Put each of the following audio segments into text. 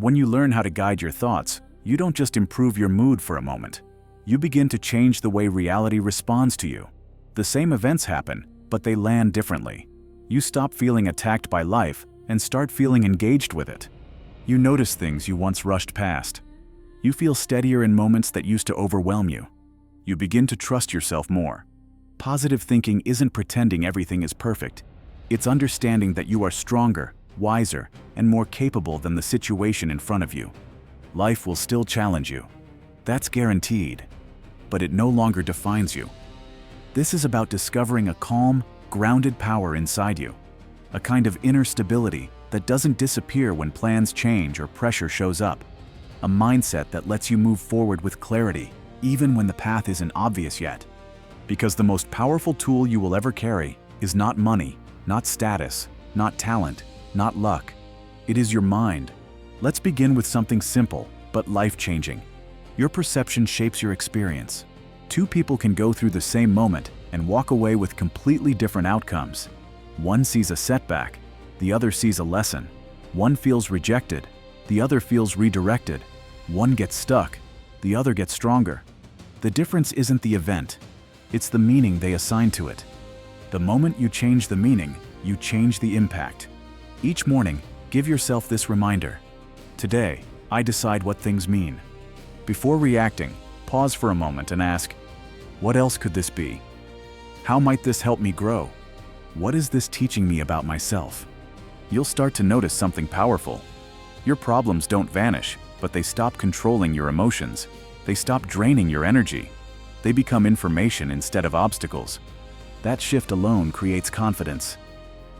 When you learn how to guide your thoughts, you don't just improve your mood for a moment. You begin to change the way reality responds to you. The same events happen, but they land differently. You stop feeling attacked by life and start feeling engaged with it. You notice things you once rushed past. You feel steadier in moments that used to overwhelm you. You begin to trust yourself more. Positive thinking isn't pretending everything is perfect. It's understanding that you are stronger, wiser, and more capable than the situation in front of you. Life will still challenge you. That's guaranteed. But it no longer defines you. This is about discovering a calm, grounded power inside you. A kind of inner stability that doesn't disappear when plans change or pressure shows up. A mindset that lets you move forward with clarity, even when the path isn't obvious yet. Because the most powerful tool you will ever carry is not money, not status, not talent, not luck. It is your mind. Let's begin with something simple, but life-changing. Your perception shapes your experience. Two people can go through the same moment and walk away with completely different outcomes. One sees a setback, the other sees a lesson. One feels rejected, the other feels redirected. One gets stuck, the other gets stronger. The difference isn't the event, it's the meaning they assign to it. The moment you change the meaning, you change the impact. Each morning, give yourself this reminder. Today, I decide what things mean. Before reacting, pause for a moment and ask, what else could this be? How might this help me grow? What is this teaching me about myself? You'll start to notice something powerful. Your problems don't vanish, but they stop controlling your emotions. They stop draining your energy. They become information instead of obstacles. That shift alone creates confidence.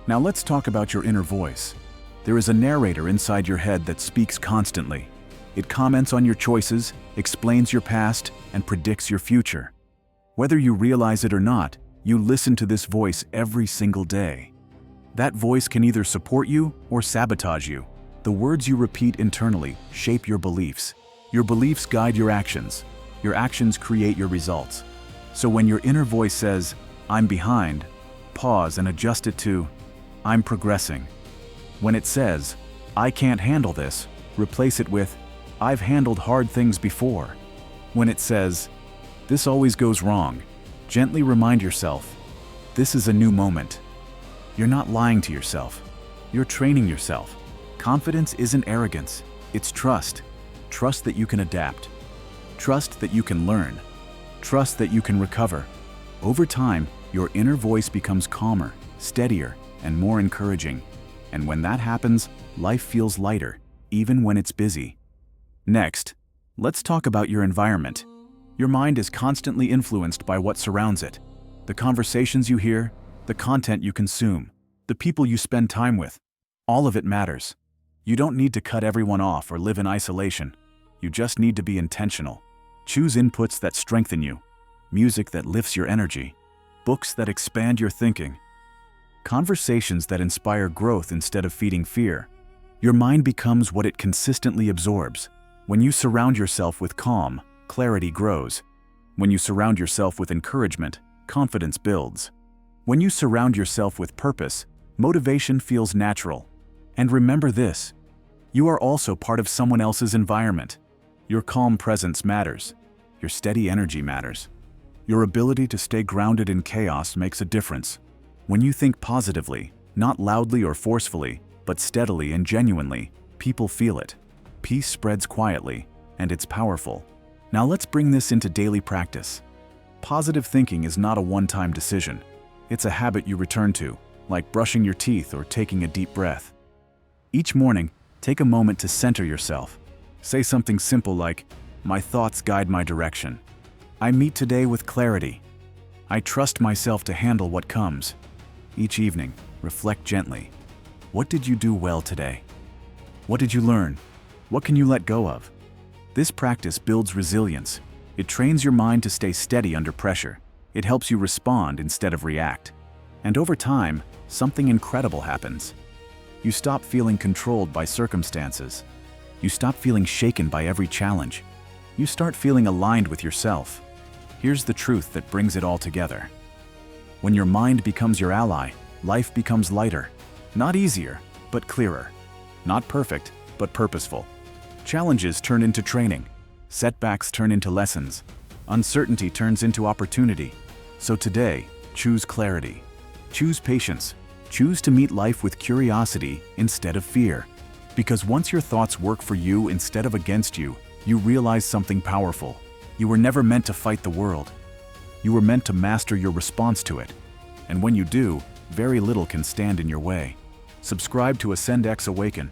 Now let's talk about your inner voice. There is a narrator inside your head that speaks constantly. It comments on your choices, explains your past, and predicts your future. Whether you realize it or not, you listen to this voice every single day. That voice can either support you or sabotage you. The words you repeat internally shape your beliefs. Your beliefs guide your actions. Your actions create your results. So when your inner voice says, I'm behind, pause and adjust it to, I'm progressing. When it says, I can't handle this, replace it with, I've handled hard things before. When it says, this always goes wrong, gently remind yourself, this is a new moment. You're not lying to yourself. You're training yourself. Confidence isn't arrogance, it's trust. Trust that you can adapt. Trust that you can learn. Trust that you can recover. Over time, your inner voice becomes calmer, steadier, and more encouraging. And when that happens, life feels lighter, even when it's busy. Next, let's talk about your environment. Your mind is constantly influenced by what surrounds it. The conversations you hear, the content you consume, the people you spend time with. All of it matters. You don't need to cut everyone off or live in isolation. You just need to be intentional. Choose inputs that strengthen you, music that lifts your energy, books that expand your thinking, conversations that inspire growth instead of feeding fear. Your mind becomes what it consistently absorbs. When you surround yourself with calm, clarity grows. When you surround yourself with encouragement, confidence builds. When you surround yourself with purpose, motivation feels natural. And remember this, you are also part of someone else's environment. Your calm presence matters. Your steady energy matters. Your ability to stay grounded in chaos makes a difference. When you think positively, not loudly or forcefully, but steadily and genuinely, people feel it. Peace spreads quietly, and it's powerful. Now let's bring this into daily practice. Positive thinking is not a one-time decision. It's a habit you return to, like brushing your teeth or taking a deep breath. Each morning, take a moment to center yourself. Say something simple like, my thoughts guide my direction. I meet today with clarity. I trust myself to handle what comes. Each evening, reflect gently. What did you do well today? What did you learn? What can you let go of? This practice builds resilience. It trains your mind to stay steady under pressure. It helps you respond instead of react. And over time, something incredible happens. You stop feeling controlled by circumstances. You stop feeling shaken by every challenge. You start feeling aligned with yourself. Here's the truth that brings it all together. When your mind becomes your ally, life becomes lighter. Not easier, but clearer. Not perfect, but purposeful. Challenges turn into training. Setbacks turn into lessons. Uncertainty turns into opportunity. So today, choose clarity. Choose patience. Choose to meet life with curiosity instead of fear. Because once your thoughts work for you instead of against you, you realize something powerful. You were never meant to fight the world. You were meant to master your response to it. And when you do, very little can stand in your way. Subscribe to Ascend X Awaken.